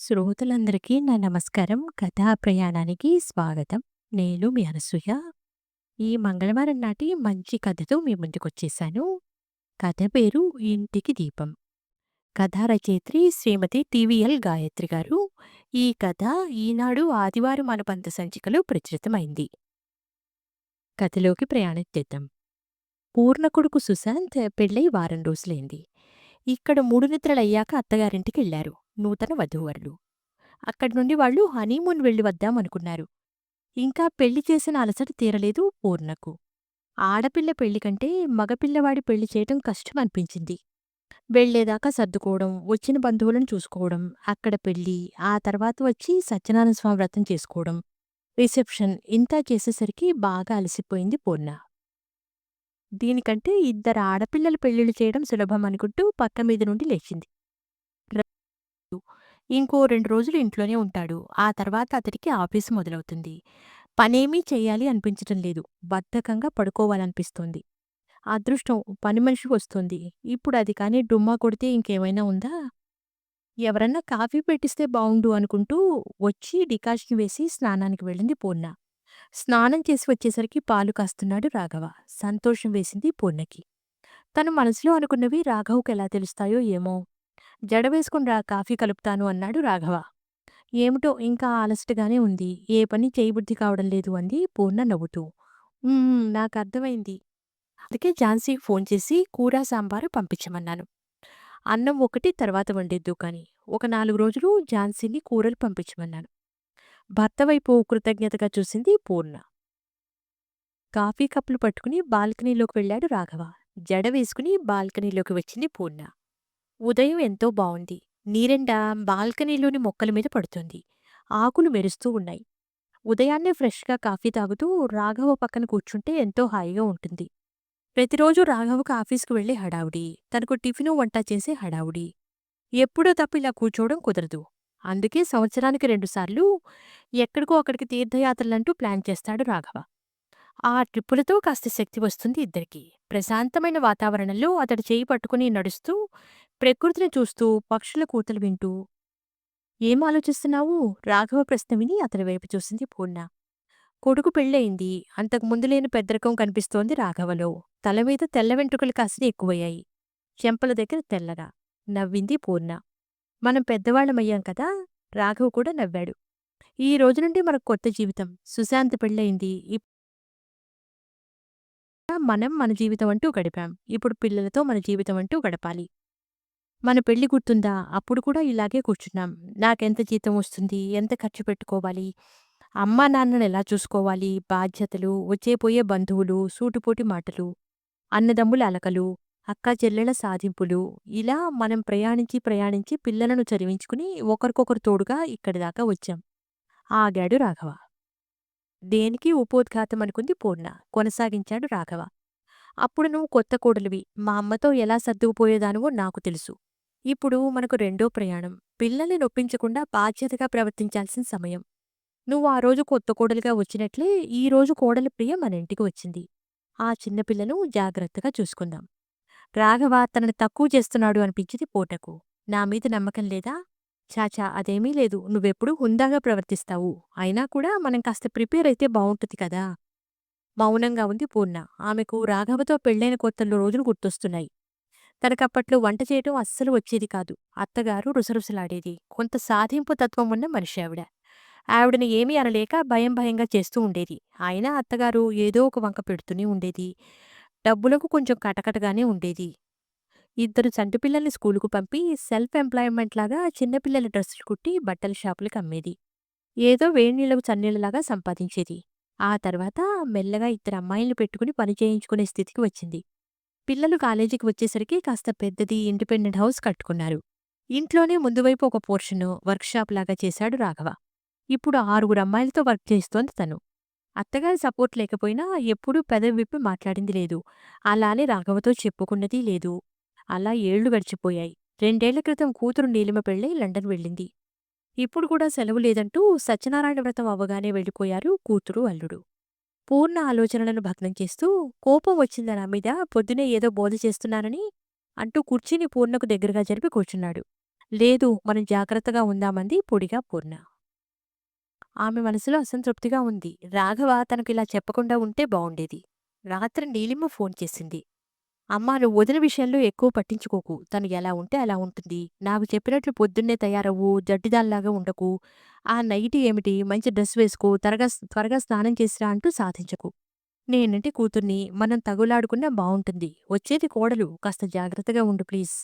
శ్రోతలందరికీ నా నమస్కారం. కథా ప్రయాణానికి స్వాగతం. నేను మీ అనసూయ. ఈ మంగళవారం నాటి మంచి కథతో మీ ముందుకొచ్చేసాను. కథ పేరు 'ఇంటికి దీపం'. కథా రచయిత్రి శ్రీమతి టీవీఎల్ గాయత్రి గారు. ఈ కథ ఈనాడు ఆదివారం అనుబంధ సంచికలో ప్రచురితమైంది. కథలోకి ప్రయాణం చేద్దాం. పూర్ణ కొడుకు సుశాంత్ పెళ్ళై వారం రోజులైంది. ఇక్కడ 3 నిద్రలయ్యాక అత్తగారింటికెళ్లారు నూతన వధూవరులు. అక్కడి నుండి వాళ్ళు హనీమూన్ వెళ్లి వద్దామనుకున్నారు. ఇంకా పెళ్లి చేసిన అలసట తీరలేదు పూర్ణకు. ఆడపిల్ల పెళ్లి కంటే మగపిల్లవాడి పెళ్లి చేయటం కష్టమనిపించింది. వెళ్లేదాకా సర్దుకోవడం, వచ్చిన బంధువులను చూసుకోవడం, అక్కడ పెళ్లి, ఆ తర్వాత వచ్చి సత్యనారాయణ స్వామి వ్రతం చేసుకోవడం, రిసెప్షన్ ఇంతా చేసేసరికి బాగా అలసిపోయింది పూర్ణ. దీనికంటే ఇద్దరు ఆడపిల్లల పెళ్లిళ్ళు చేయడం సులభం అనుకుంటూ పక్క మీద నుండి లేచింది. ఇంకో 2 రోజులు ఇంట్లోనే ఉంటాడు. ఆ తర్వాత అతడికి ఆఫీసు మొదలవుతుంది. పనేమీ చెయ్యాలి అనిపించటం లేదు. బద్ధకంగా పడుకోవాలనిపిస్తోంది. అదృష్టం పని మనిషి వస్తుంది. ఇప్పుడు అది కానీ డుమ్మా కొడితే ఇంకేమైనా ఉందా? ఎవరన్నా కాఫీ పెట్టిస్తే బావుండు అనుకుంటూ వచ్చి డికాషన్ వేసి స్నానానికి వెళ్ళింది పూర్ణ. స్నానం చేసి వచ్చేసరికి పాలు కాస్తున్నాడు రాఘవ. సంతోషం వేసింది పూర్ణకి. తను మనసులో అనుకున్నవి రాఘవకెలా తెలుస్తాయో ఏమో! జడ వేసుకుని రా కాఫీ కలుపుతాను అన్నాడు రాఘవ. ఏమిటో ఇంకా అలసటగానే ఉంది. ఏ పని చేయబుద్ధి కావడం లేదు అంది పూర్ణ నవ్వుతూ. నాకర్థమైంది. అందుకే ఝాన్సీకి ఫోన్ చేసి కూర, సాంబారు పంపించమన్నాను. అన్నం ఒకటి తర్వాత వండిద్దు కాని. ఒక 4 రోజులు ఝాన్సీని కూరలు పంపించమన్నాను. భర్త వైపు కృతజ్ఞతగా చూసింది పూర్ణ. కాఫీ కప్పులు పట్టుకుని బాల్కనీలోకి వెళ్ళాడు రాఘవ. జడ వేసుకుని బాల్కనీలోకి వచ్చింది పూర్ణ. ఉదయం ఎంతో బావుంది. నీరెండ బాల్కనీలోని మొక్కల మీద పడుతోంది. ఆకులు మెరుస్తూ ఉన్నాయి. ఉదయాన్నే ఫ్రెష్‌గా కాఫీ తాగుతూ రాఘవ పక్కన కూర్చుంటే ఎంతో హాయిగా ఉంటుంది. ప్రతిరోజూ రాఘవకు ఆఫీస్‌కు వెళ్ళే హడావుడి, తనకు టిఫిను, వంట చేసే హడావుడి. ఎప్పుడో తప్ప ఇలా కూర్చోవడం కుదరదు. అందుకే సంవత్సరానికి 2 సార్లు ఎక్కడికో అక్కడికి తీర్థయాత్రలంటూ ప్లాన్ చేస్తాడు రాఘవ. ఆ ట్రిప్పులతో కాస్త శక్తి వస్తుంది ఇద్దరికీ. ప్రశాంతమైన వాతావరణంలో అతడు చేయి పట్టుకుని నడుస్తూ, ప్రకృతిని చూస్తూ, పక్షుల కూతలు వింటూ ఏం ఆలోచిస్తున్నావు? రాఘవ ప్రశ్న విని అతని వైపు చూసింది పూర్ణ. కొడుకు పెళ్ళయింది. అంతకు ముందు లేని పెద్దరికం కనిపిస్తోంది రాఘవలో. తల మీద తెల్ల వెంట్రుకలు కాస్త ఎక్కువయ్యాయి. చెంపల దగ్గర తెల్లగా. నవ్వింది పూర్ణ. మనం పెద్దవాళ్ళమయ్యాం కదా! రాఘవ కూడా నవ్వాడు. ఈ రోజు నుండి మనకు కొత్త జీవితం. సుశాంత్ పెళ్ళయింది. మనం మన జీవితం అంటూ గడిపాం. ఇప్పుడు పిల్లలతో మన జీవితం అంటూ గడపాలి. మన పెళ్లి గుర్తుందా? అప్పుడు కూడా ఇలాగే కూర్చున్నాం. నాకెంత జీతం వస్తుంది? ఎంత ఖర్చు పెట్టుకోవాలి? అమ్మా నాన్నని ఎలా చూసుకోవాలి? బాధ్యతలు, వచ్చే పోయే బంధువులు, సూటిపోటి మాటలు, అన్నదమ్ముల అలకలు, అక్కా చెల్లెళ్ళ సాధింపులు, ఇలా మనం ప్రయాణించి ప్రయాణించి పిల్లలను చదివించుకుని ఒకరికొకరు తోడుగా ఇక్కడి దాకా వచ్చాం. ఆగాడు రాఘవ. దేనికి ఉపోద్ఘాతం అనుకుంది పూర్ణ. కొనసాగించాడు రాఘవ. అప్పుడు నువ్వు కొత్త కోడలివి. మా అమ్మతో ఎలా సర్దుకుపోయేదానివో నాకు తెలుసు. ఇప్పుడు మనకు రెండో ప్రయాణం. పిల్లల్ని నొప్పించకుండా బాధ్యతగా ప్రవర్తించాల్సిన సమయం. నువ్వు ఆ రోజు కొత్త కోడలిగా వచ్చినట్లే ఈ రోజు కోడలి ప్రియ మన ఇంటికి వచ్చింది. ఆ చిన్నపిల్లను జాగ్రత్తగా చూసుకుందాం. రాఘవ తనని తక్కువ చేస్తున్నాడు అనిపించింది పూటకు. నా మీద నమ్మకం లేదా? చాచా అదేమీ లేదు. నువ్వెప్పుడూ హుందాగా ప్రవర్తిస్తావు. అయినా కూడా మనం కాస్త ప్రిపేర్ అయితే బావుంటుంది కదా! మౌనంగా ఉంది పూర్ణ. ఆమెకు రాఘవతో పెళ్ళైన కొత్తల్లో రోజులు గుర్తొస్తున్నాయి. తనకప్పట్లో వంట చేయటం అస్సలు వచ్చేది కాదు. అత్తగారు రుసరుసలాడేది. కొంత సాధింపు తత్వం ఉన్న మనిషి ఆవిడ. ఆవిడని ఏమీ అనలేక భయం భయంగా చేస్తూ ఉండేది. అయినా అత్తగారు ఏదో ఒక వంక పెడుతూనే ఉండేది. డబ్బులకు కొంచెం కటకటగానే ఉండేది. ఇద్దరు చంటి పిల్లల్ని స్కూలుకు పంపి సెల్ఫ్ ఎంప్లాయ్‌మెంట్ లాగా చిన్నపిల్లల డ్రెస్సులు కుట్టి బట్టల షాపులకి అమ్మేది. ఏదో వేడినీళ్లకు చన్నీళ్లలాగా సంపాదించేది. ఆ తర్వాత మెల్లగా ఇద్దరు అమ్మాయిల్ని పెట్టుకుని పని చేయించుకునే స్థితికి వచ్చింది. పిల్లలు కాలేజీకి వచ్చేసరికి కాస్త పెద్దది ఇండిపెండెంట్ హౌస్ కట్టుకున్నారు. ఇంట్లోనే ముందువైపు ఒక పోర్షను వర్క్షాప్ లాగా చేశాడు రాఘవ. ఇప్పుడు 6 అమ్మాయిలతో వర్క్ చేస్తోంది తను. అత్తగారి సపోర్ట్ లేకపోయినా ఎప్పుడూ పెదవి విప్పి మాట్లాడింది లేదు. అలానే రాఘవతో చెప్పుకున్నదీ లేదు. అలా ఏళ్లు గడిచిపోయాయి. 2 ఏళ్ల క్రితం కూతురు నీలిమ పెళ్ళై లండన్ వెళ్ళింది. ఇప్పుడు కూడా సెలవు లేదంటూ సత్యనారాయణ వ్రతం అవ్వగానే వెళ్ళిపోయారు కూతురు, అల్లుడు. పూర్ణ ఆలోచనలను భగ్నం చేస్తూ కోపం వచ్చిందా నా మీద పొద్దునే ఏదో బోధ చేస్తున్నానని అంటూ కుర్చీని పూర్ణకు దగ్గరగా జరిపి కూర్చున్నాడు. లేదు, మనం జాగ్రత్తగా ఉందామంది పొడిగా పూర్ణ. ఆమె మనసులో అసంతృప్తిగా ఉంది. రాఘవ తనకిలా చెప్పకుండా ఉంటే బావుండేది. రాత్రి నీలిమ ఫోన్ చేసింది. అమ్మా, నువ్వు వదిన విషయంలో ఎక్కువ పట్టించుకోకు. తను ఎలా ఉంటే అలా ఉంటుంది. నాకు చెప్పినట్లు పొద్దున్నే తయారవ్వు, జడ్డిదానిలాగా ఉండకు. ఆ నైటీ ఏమిటి, మంచి డ్రెస్ వేసుకో, త్వరగా స్నానం చేసిరా అంటూ సాధించకు. నేనంటే కూతుర్ని, మనం తగులాడుకున్నా బావుంటుంది. వచ్చేది కోడలు, కాస్త జాగ్రత్తగా ఉండు ప్లీజ్.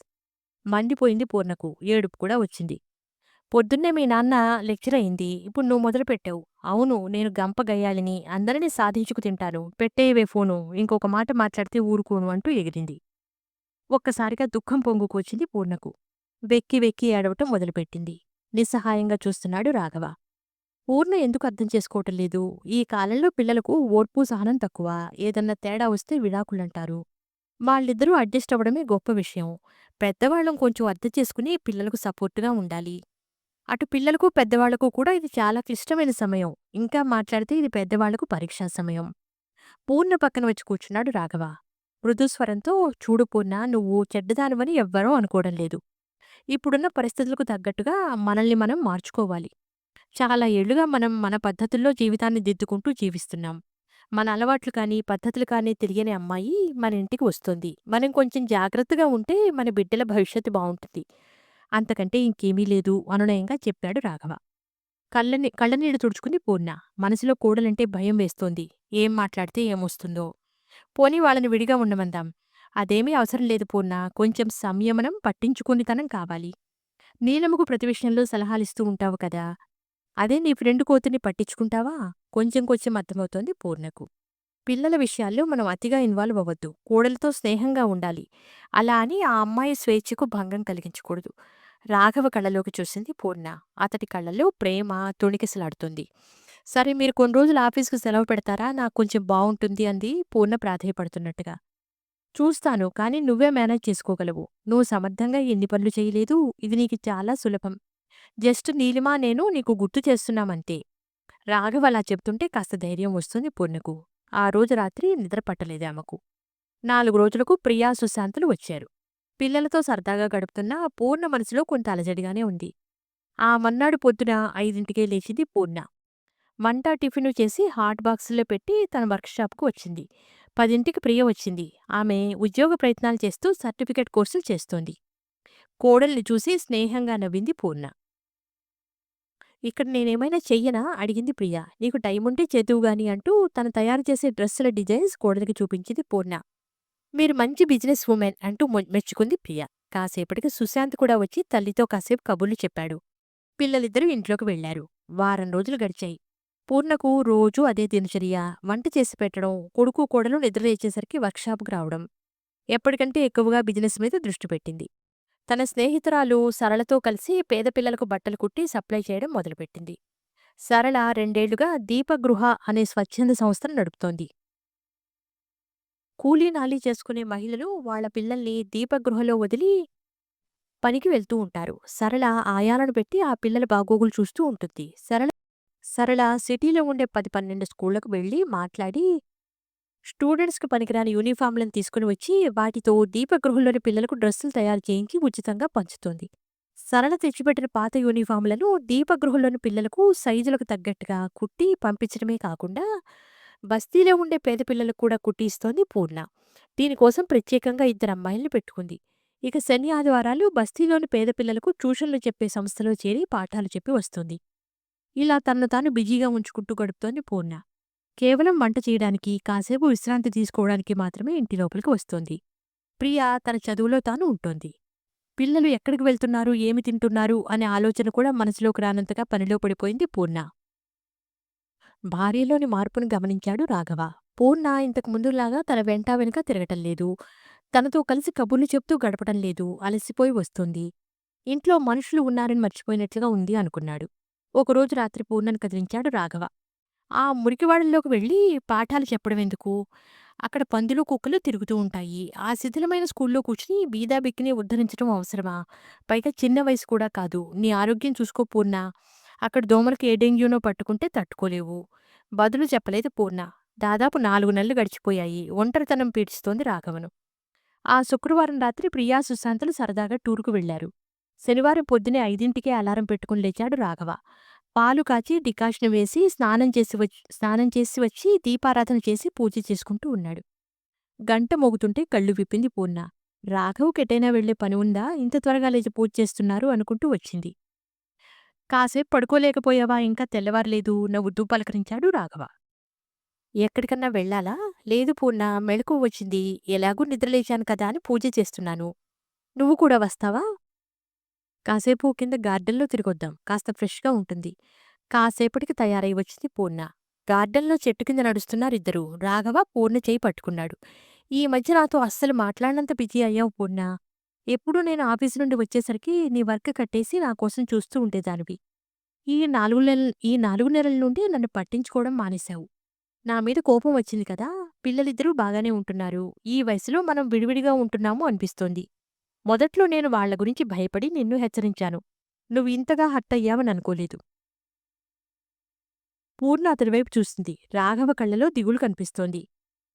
మండిపోయింది పూర్ణకు. ఏడుపు కూడా వచ్చింది. పొద్దున్నే మీ నాన్న లెక్చర్ అయింది. ఇప్పుడు నువ్వు మొదలుపెట్టావు. అవును, నేను గంప గయ్యాళిని. అందరినీ సాధించుకు తింటాను. పెట్టేయవే ఫోను. ఇంకొక మాట మాట్లాడితే ఊరుకోను అంటూ ఎగిరింది. ఒక్కసారిగా దుఃఖం పొంగుకొచ్చింది పూర్ణకు. వెక్కి వెక్కి ఏడవటం మొదలుపెట్టింది. నిస్సహాయంగా చూస్తున్నాడు రాఘవ. పూర్ణ ఎందుకు అర్థం చేసుకోవటం లేదు? ఈ కాలంలో పిల్లలకు ఓర్పు, సహనం తక్కువ. ఏదన్నా తేడా వస్తే విడాకులంటారు. వాళ్ళిద్దరూ అడ్జస్ట్ అవ్వడమే గొప్ప విషయం. పెద్దవాళ్ళం కొంచెం అర్థం చేసుకుని పిల్లలకు సపోర్ట్‌గా ఉండాలి. అటు పిల్లలకు, పెద్దవాళ్లకు కూడా ఇది చాలా క్లిష్టమైన సమయం. ఇంకా మాట్లాడితే ఇది పెద్దవాళ్లకు పరీక్షా సమయం. పూర్ణ పక్కన వచ్చి కూర్చున్నాడు రాఘవ. మృదుస్వరంతో, చూడు పూర్ణ, నువ్వు చెడ్డదానివని ఎవ్వరూ అనుకోవడం లేదు. ఇప్పుడున్న పరిస్థితులకు తగ్గట్టుగా మనల్ని మనం మార్చుకోవాలి. చాలా ఏళ్లుగా మనం మన పద్ధతుల్లో జీవితాన్ని దిద్దుకుంటూ జీవిస్తున్నాం. మన అలవాట్లు కానీ, పద్ధతులు కానీ తెలియని అమ్మాయి మన ఇంటికి వస్తోంది. మనం కొంచెం జాగ్రత్తగా ఉంటే మన బిడ్డల భవిష్యత్తు బావుంటుంది. అంతకంటే ఇంకేమీ లేదు అనునయంగా చెప్పాడు రాఘవ. కళ్ళనీళ్లు తుడుచుకుంది పూర్ణ. మనసులో కోడలంటే భయం వేస్తోంది. ఏం మాట్లాడితే ఏమొస్తుందో. పోనీ వాళ్ళని విడిగా ఉండమందాం. అదేమీ అవసరం లేదు పూర్ణ. కొంచెం సంయమనం, పట్టించుకునితనం కావాలి. నీలమ్మకు ప్రతి విషయంలో సలహాలిస్తూ ఉంటావు కదా! అదే నీ ఫ్రెండ్ కూతుర్ని పట్టించుకుంటావా? కొంచెం కొంచెం అర్థమవుతోంది పూర్ణకు. పిల్లల విషయాల్లో మనం అతిగా ఇన్వాల్వ్ అవ్వద్దు. కోడలితో స్నేహంగా ఉండాలి. అలా అని ఆ అమ్మాయి స్వేచ్ఛకు భంగం కలిగించకూడదు. రాఘవ కళ్ళలోకి చూసింది పూర్ణ. అతడి కళ్ళల్లో ప్రేమ తొణికిసలాడుతుంది. సరే, మీరు కొన్ని రోజులు ఆఫీస్‌కి సెలవు పెడతారా? నాకు కొంచెం బావుంటుంది అంది పూర్ణ ప్రాధేయపడుతున్నట్టుగా. చూస్తాను, కానీ నువ్వే మేనేజ్ చేసుకోగలవు. నువ్వు సమర్థంగా ఎన్ని పనులు చేయలేదు. ఇది నీకు చాలా సులభం. జస్ట్ నీలిమ, నేను నీకు గుర్తు చేస్తున్నామంతే. రాఘవ అలా చెప్తుంటే కాస్త ధైర్యం వస్తుంది పూర్ణకు. ఆ రోజు రాత్రి నిద్ర పట్టలేదు ఆమెకు. 4 రోజులకు ప్రియా, సుశాంతులు వచ్చారు. పిల్లలతో సరదాగా గడుపుతున్న పూర్ణ మనసులో కొంత అలజడిగానే ఉంది. ఆ మర్నాడు పొద్దున 5కే లేచింది పూర్ణ. వంట, టిఫిను చేసి హాట్ బాక్సుల్లో పెట్టి తన వర్క్షాప్‌కు వచ్చింది. 10కి ప్రియ వచ్చింది. ఆమె ఉద్యోగ ప్రయత్నాలు చేస్తూ సర్టిఫికేట్ కోర్సులు చేస్తోంది. కోడల్ని చూసి స్నేహంగా నవ్వింది పూర్ణ. ఇక్కడ నేనేమైనా చెయ్యనా? అడిగింది ప్రియ. నీకు టైముంటే చేదువుగాని అంటూ తను తయారు చేసే డ్రెస్సుల డిజైన్స్ కోడలికి చూపించింది పూర్ణ. మీరు మంచి బిజినెస్ వుమెన్ అంటూ మెచ్చుకుంది ప్రియ. కాసేపటికి సుశాంత్ కూడా వచ్చి తల్లితో కాసేపు కబుర్లు చెప్పాడు. పిల్లలిద్దరూ ఇంట్లోకి వెళ్లారు. వారం రోజులు గడిచాయి. పూర్ణకు రోజూ అదే దినచర్య. వంట చేసి పెట్టడం, కొడుకు కోడలు నిద్రలేచేసరికి వర్క్షాపుకు రావడం. ఎప్పటికంటే ఎక్కువగా బిజినెస్ మీద దృష్టి పెట్టింది. తన స్నేహితురాలు సరళతో కలిసి పేద పిల్లలకు బట్టలు కుట్టి సప్లై చేయడం మొదలుపెట్టింది. సరళ 2 ఏళ్లుగా దీపగృహ అనే స్వచ్ఛంద సంస్థను నడుపుతోంది. కూలీ నాలీ చేసుకునే మహిళలు వాళ్ళ పిల్లల్ని దీపగృహలో వదిలి పనికి వెళ్తూ ఉంటారు. సరళ ఆయాలను పెట్టి ఆ పిల్లల బాగోగులు చూస్తూ ఉంటుంది. సరళ సిటీలో ఉండే 10, 12 స్కూళ్లకు వెళ్లి మాట్లాడి స్టూడెంట్స్‌కి పనికిరాని యూనిఫామ్‌లను తీసుకుని వచ్చి వాటితో దీపగృహంలోని పిల్లలకు డ్రెస్సులు తయారు చేయించి ఉచితంగా పంచుతోంది. సరళ తెచ్చిపెట్టిన పాత యూనిఫామ్‌లను దీపగృహంలోని పిల్లలకు సైజులకు తగ్గట్టుగా కుట్టి పంపించడమే కాకుండా బస్తీలో ఉండే పేద పిల్లలకు కూడా కుట్టి ఇస్తోంది పూర్ణ. దీనికోసం ప్రత్యేకంగా 2 అమ్మాయిల్ని పెట్టుకుంది. ఇక శని, ఆదివారాలు బస్తీలోని పేద పిల్లలకు ట్యూషన్లు చెప్పే సంస్థలో చేరి పాఠాలు చెప్పి వస్తుంది. ఇలా తనను తాను బిజీగా ఉంచుకుంటూ గడుపుతోంది పూర్ణ. కేవలం వంట చేయడానికి, కాసేపు విశ్రాంతి తీసుకోవడానికి మాత్రమే ఇంటి లోపలికి వస్తోంది. ప్రియ తన చదువులో తాను ఉంటోంది. పిల్లలు ఎక్కడికి వెళ్తున్నారు, ఏమి తింటున్నారు అనే ఆలోచన కూడా మనసులోకి రానంతగా పనిలో పడిపోయింది పూర్ణ. భార్యలోని మార్పును గమనించాడు రాఘవ. పూర్ణ ఇంతకు ముందులాగా తన వెంటా వెనుక తిరగటం లేదు. తనతో కలిసి కబుర్లు చెప్తూ గడపటం లేదు. అలసిపోయి వస్తోంది. ఇంట్లో మనుషులు ఉన్నారని మర్చిపోయినట్లుగా ఉంది అనుకున్నాడు. ఒకరోజు రాత్రి పూర్ణను కదిలించాడు రాఘవ. ఆ మురికివాడల్లోకి వెళ్ళి పాఠాలు చెప్పడమెందుకు? అక్కడ పందులు, కుక్కలు తిరుగుతూ ఉంటాయి. ఆ శిథిలమైన స్కూల్లో కూర్చుని బీదాబిక్కిని ఉద్ధరించడం అవసరమా? పైగా చిన్న వయసు కూడా కాదు. నీ ఆరోగ్యం చూసుకో పూర్ణ. అక్కడ దోమలకు ఏ డెంగ్యూనో పట్టుకుంటే తట్టుకోలేవు. బదులు చెప్పలేదు పూర్ణ. దాదాపు 4 నెలలు గడిచిపోయాయి. ఒంటరితనం పీడిస్తోంది రాఘవను. ఆ శుక్రవారం రాత్రి ప్రియా, సుశాంతులు సరదాగా టూరుకు వెళ్లారు. శనివారం పొద్దునే 5కే అలారం పెట్టుకుని లేచాడు రాఘవ. పాలు కాచి డికాషన్ వేసి స్నానం చేసి వచ్చి దీపారాధన చేసి పూజ చేసుకుంటూ ఉన్నాడు. గంట మోగుతుంటే కళ్ళు విప్పింది పూర్ణ. రాఘవ్‌కెటైనా వెళ్ళే పని ఉందా? ఇంత త్వరగా లేచి పూజ చేస్తున్నారు అనుకుంటూ వచ్చింది. కాసేపు పడుకోలేకపోయావా? ఇంకా తెల్లవారలేదు నవ్వుతూ పలకరించాడు రాఘవ. ఎక్కడికన్నా వెళ్ళాలా? లేదు పూర్ణ, మెలకువ వచ్చింది. ఎలాగూ నిద్రలేచాను కదా అని పూజ చేస్తున్నాను. నువ్వు కూడా వస్తావా? కాసేపు కింద గార్డెన్‌లో తిరిగొద్దాం. కాస్త ఫ్రెష్‌గా ఉంటుంది. కాసేపటికి తయారై వచ్చింది పూర్ణ. గార్డెన్‌లో చెట్టు కింద నడుస్తున్నారిద్దరూ. రాఘవ పూర్ణ చేయి పట్టుకున్నాడు. ఈ మధ్య నాతో అస్సలు మాట్లాడనంత బిజీ అయ్యావు పూర్ణ. ఎప్పుడూ నేను ఆఫీసు నుండి వచ్చేసరికి నీ వర్క్ కట్టేసి నా కోసం చూస్తూ ఉండేదానివి. ఈ 4 నెలల నుండి నన్ను పట్టించుకోవడం మానేశావు. నా మీద కోపం వచ్చింది కదా! పిల్లలిద్దరూ బాగానే ఉంటున్నారు. ఈ వయసులో మనం విడివిడిగా ఉంటున్నాము అనిపిస్తోంది. మొదట్లో నేను వాళ్ళ గురించి భయపడి నిన్ను హెచ్చరించాను. నువ్వు ఇంతగా హర్టయ్యావననుకోలేదు. పూర్ణ అతడి వైపు చూసింది. రాఘవ కళ్ళలో దిగులు కనిపిస్తోంది.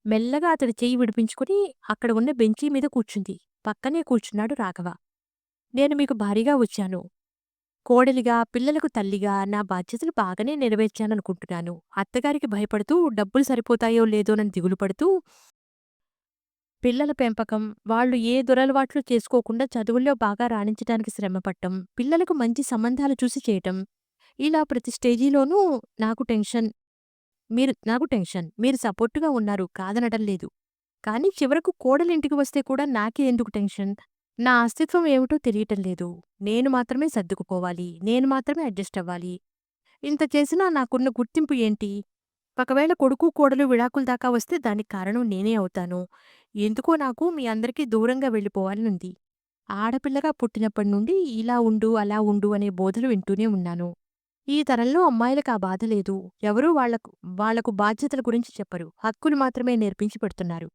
మెల్లగా అతడి చెయ్యి విడిపించుకుని అక్కడ ఉన్న బెంచీ మీద కూర్చుంది. పక్కనే కూర్చున్నాడు రాఘవ. నేను మీకు భారీగా వచ్చాను. కోడలిగా, పిల్లలకు తల్లిగా నా బాధ్యతలు బాగానే నెరవేర్చాననుకుంటున్నాను. అత్తగారికి భయపడుతూ డబ్బులు సరిపోతాయో లేదోనని దిగులు పడుతూ పిల్లల పెంపకం, వాళ్ళు ఏ దురలవాట్లు చేసుకోకుండా చదువుల్లో బాగా రాణించటానికి శ్రమపడటం, పిల్లలకు మంచి సంబంధాలు చూసి చేయటం, ఇలా ప్రతి స్టేజీలోనూ నాకు టెన్షన్. మీరు సపోర్టుగా ఉన్నారు, కాదనడం లేదు. కానీ చివరకు కోడలింటికి వస్తే కూడా నాకే ఎందుకు టెన్షన్? నా అస్తిత్వం ఏమిటో తెలియటం లేదు. నేను మాత్రమే సర్దుకుపోవాలి. నేను మాత్రమే అడ్జస్ట్ అవ్వాలి. ఇంత చేసినా నాకున్న గుర్తింపు ఏంటి? ఒకవేళ కొడుకు, కోడలు విడాకుల దాకా వస్తే దానికి కారణం నేనే అవుతాను. ఎందుకో నాకు మీ అందరికీ దూరంగా వెళ్ళిపోవాలనుంది. ఆడపిల్లగా పుట్టినప్పటి నుండి ఇలా ఉండు, అలా ఉండు అనే బోధలు వింటూనే ఉన్నాను. ఈ తరంలో అమ్మాయిలకు ఆ బాధ లేదు. ఎవరూ వాళ్లకు బాధ్యతల గురించి చెప్పరు. హక్కులు మాత్రమే నేర్పించి పెడుతున్నారు.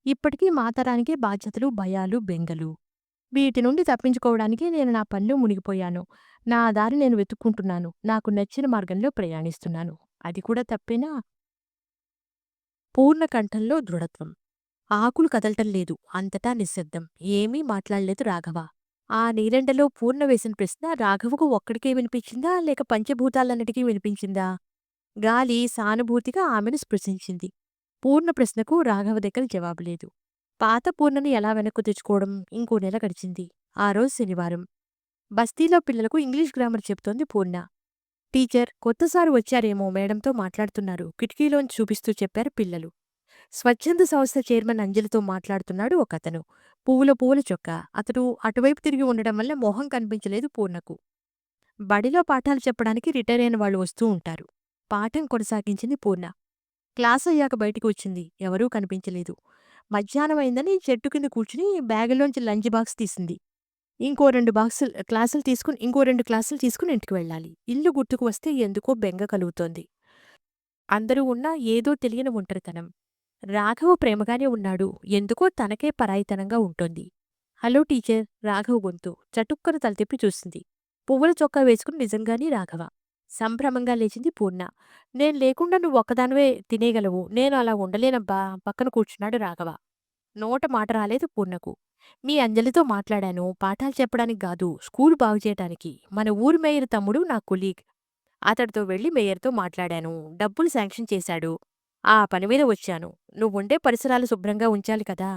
ఇప్పటికీ మా తరానికే బాధ్యతలు, భయాలు, బెంగలు. వీటి నుండి తప్పించుకోవడానికి నేను నా పనిలో మునిగిపోయాను. నా దారి నేను వెతుక్కుంటున్నాను. నాకు నచ్చిన మార్గంలో ప్రయాణిస్తున్నాను. అది కూడా తప్పేనా? పూర్ణ కంఠంలో దృఢత్వం. ఆకులు కదలటం లేదు. అంతటా నిశ్శబ్దం. ఏమీ మాట్లాడలేదు రాఘవ. ఆ నీరెండలో పూర్ణ వేసిన ప్రశ్న రాఘవకు ఒక్కడికే వినిపించిందా, లేక పంచభూతాలన్నిటికీ వినిపించిందా? గాలి సానుభూతిగా ఆమెను స్పృశించింది. పూర్ణ ప్రశ్నకు రాఘవ దగ్గర జవాబు లేదు. పాత పూర్ణని ఎలా వెనక్కు తెచ్చుకోవడం? ఇంకో నెల గడిచింది. ఆ రోజు శనివారం. బస్తీలో పిల్లలకు ఇంగ్లీష్ గ్రామర్ చెప్తోంది పూర్ణ. టీచర్, కొత్తసారి వచ్చారేమో, మేడంతో మాట్లాడుతున్నారు, కిటికీలోంచి చూపిస్తూ చెప్పారు పిల్లలు. స్వచ్ఛంద సంస్థ చైర్మన్ అంజలితో మాట్లాడుతున్నాడు ఒకతను. పువ్వుల చొక్కా. అతడు అటువైపు తిరిగి ఉండడం వల్ల మొహం కనిపించలేదు పూర్ణకు. బడిలో పాఠాలు చెప్పడానికి రిటైర్ అయిన వాళ్ళు వస్తూ ఉంటారు. పాఠం కొనసాగించింది పూర్ణ. క్లాస్ అయ్యాక బయటికి వచ్చింది. ఎవరూ కనిపించలేదు. మధ్యాహ్నమైందని చెట్టు కింద కూర్చుని బ్యాగులోంచి లంచ్ బాక్స్ తీసింది. ఇంకో 2 క్లాసులు తీసుకుని ఇంటికి వెళ్ళాలి. ఇల్లు గుర్తుకు వస్తే ఎందుకో బెంగ కలుగుతోంది. అందరూ ఉన్నా ఏదో తెలియని ఒంటరితనం. రాఘవ ప్రేమగానే ఉన్నాడు. ఎందుకో తనకే పరాయితనంగా ఉంటోంది. హలో టీచర్, రాఘవ గొంతు. చటుక్కన తలతిప్పి చూసింది. పువ్వుల చొక్కా వేసుకుని నిజంగానే రాఘవ. సంభ్రమంగా లేచింది పూర్ణ. నేను లేకుండా నువ్వొక్కదానివే తినేయగలవు. నేను అలా ఉండలేనబ్బా. పక్కన కూర్చున్నాడు రాఘవ. నోట మాట రాలేదు పూర్ణకు. మీ అంజలితో మాట్లాడాను. పాఠాలు చెప్పడానికి గాదు, స్కూలు బాగుచేయటానికి. మన ఊరు మేయర్ తమ్ముడు నా కొలీగ్. అతడితో వెళ్ళి మేయర్తో మాట్లాడాను. డబ్బులు శాంక్షన్ చేశాడు. ఆ పనిమీద వచ్చాను. నువ్వుండే పరిసరాలు శుభ్రంగా ఉంచాలి కదా!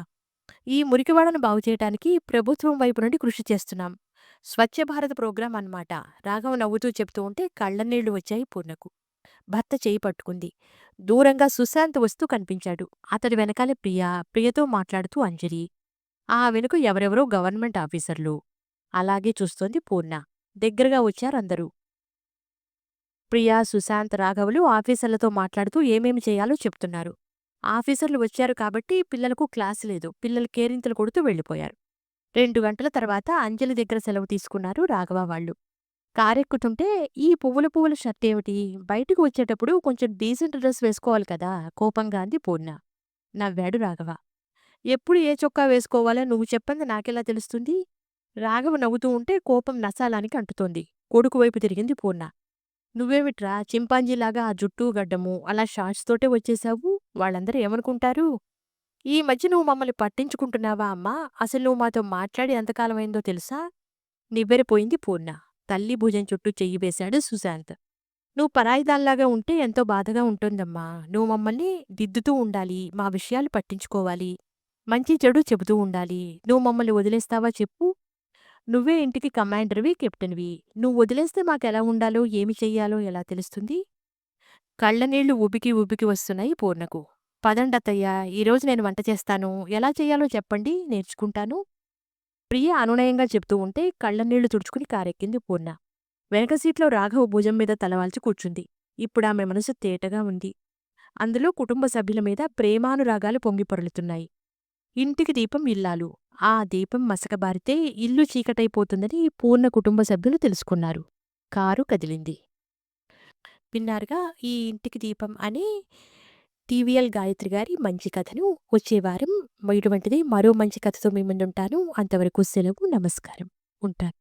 ఈ మురికివాడను బాగుచేయటానికి ప్రభుత్వం వైపు నుండి కృషి చేస్తున్నాం. స్వచ్ఛ భారత్ ప్రోగ్రాం అన్నమాట. రాఘవ నవ్వుతూ చెప్తూ ఉంటే కళ్ళనీళ్లు వచ్చాయి పూర్ణకు. భర్త చేయి పట్టుకుంది. దూరంగా సుశాంత్ వస్తూ కనిపించాడు. అతడి వెనకాలే ప్రియతో మాట్లాడుతూ అంజలి. ఆ వెనుక ఎవరెవరో గవర్నమెంట్ ఆఫీసర్లు. అలాగే చూస్తోంది పూర్ణ. దగ్గరగా వచ్చారందరూ. ప్రియా, సుశాంత్, రాఘవులు ఆఫీసర్లతో మాట్లాడుతూ ఏమేమి చేయాలో చెప్తున్నారు. ఆఫీసర్లు వచ్చారు కాబట్టి పిల్లలకు క్లాసు లేదు. పిల్లలు కేరింతలు కొడుతూ వెళ్ళిపోయారు. 2 గంటల తర్వాత అంజలి దగ్గర సెలవు తీసుకున్నారు రాఘవ వాళ్ళు. కారెక్కుతుంటే ఈ పువ్వుల షర్టేమిటి? బయటకు వచ్చేటప్పుడు కొంచెం డీసెంట్ డ్రెస్ వేసుకోవాలి కదా! కోపంగా అంది పూర్ణ. నవ్వాడు రాఘవ. ఎప్పుడు ఏ చొక్కా వేసుకోవాలో నువ్వు చెప్పంది నాకెలా తెలుస్తుంది? రాఘవ నవ్వుతూ ఉంటే కోపం నసాలానికి అంటుతోంది. కొడుకు వైపు తిరిగింది పూర్ణ. నువ్వేమిట్రా చింపాంజీలాగా ఆ జుట్టు, గడ్డము అలా షార్ట్స్ తోటే వచ్చేశావు? వాళ్ళందరూ ఏమనుకుంటారు? ఈ మధ్య నువ్వు మమ్మల్ని పట్టించుకుంటున్నావా అమ్మా? అసలు నువ్వు మాతో మాట్లాడి ఎంతకాలమైందో తెలుసా? నివ్వెరపోయింది పూర్ణ. తల్లి భుజం చుట్టూ చెయ్యి వేశాడు సుశాంత్. "నువ్వు పరాయిదానిలాగా ఉంటే ఎంతో బాధగా ఉంటుందమ్మా. నువ్వు మమ్మల్ని దిద్దుతూ ఉండాలి. మా విషయాలు పట్టించుకోవాలి. మంచి చెడు చెబుతూ ఉండాలి. నువ్వు మమ్మల్ని వదిలేస్తావా చెప్పు? నువ్వే ఇంటికి కమాండర్‌వి, కెప్టెన్‌వి. నువ్వు వదిలేస్తే మాకెలా ఉండాలో, ఏమి చెయ్యాలో ఎలా తెలుస్తుంది?" కళ్ళనీళ్లు ఉబికి ఉబికి వస్తున్నాయి పూర్ణకు. "పదండత్తయ్య, ఈరోజు నేను వంట చేస్తాను. ఎలా చెయ్యాలో చెప్పండి, నేర్చుకుంటాను." ప్రియ అనునయంగా చెప్తూ ఉంటే కళ్ళనీళ్లు తుడుచుకుని కారెక్కింది పూర్ణ. వెనక సీట్లో రాఘవ్ భుజం మీద తలవాల్చి కూర్చుంది. ఇప్పుడామె మనసు తేటగా ఉంది. అందులో కుటుంబ సభ్యుల మీద ప్రేమానురాగాలు పొంగిపొరలుతున్నాయి. ఇంటికి దీపం ఇల్లాలు. ఆ దీపం మసకబారితే ఇల్లు చీకటైపోతుందని పూర్ణ కుటుంబ సభ్యులు తెలుసుకున్నారు. కారు కదిలింది. విన్నారుగా ఈ ఇంటికి దీపం అని టీవీఎల్ గాయత్రి గారి మంచి కథను. వచ్చే వారం ఇటువంటిది మరో మంచి కథతో మీ ముందుంటాను. అంతవరకు సెలవు. నమస్కారం. ఉంటాను.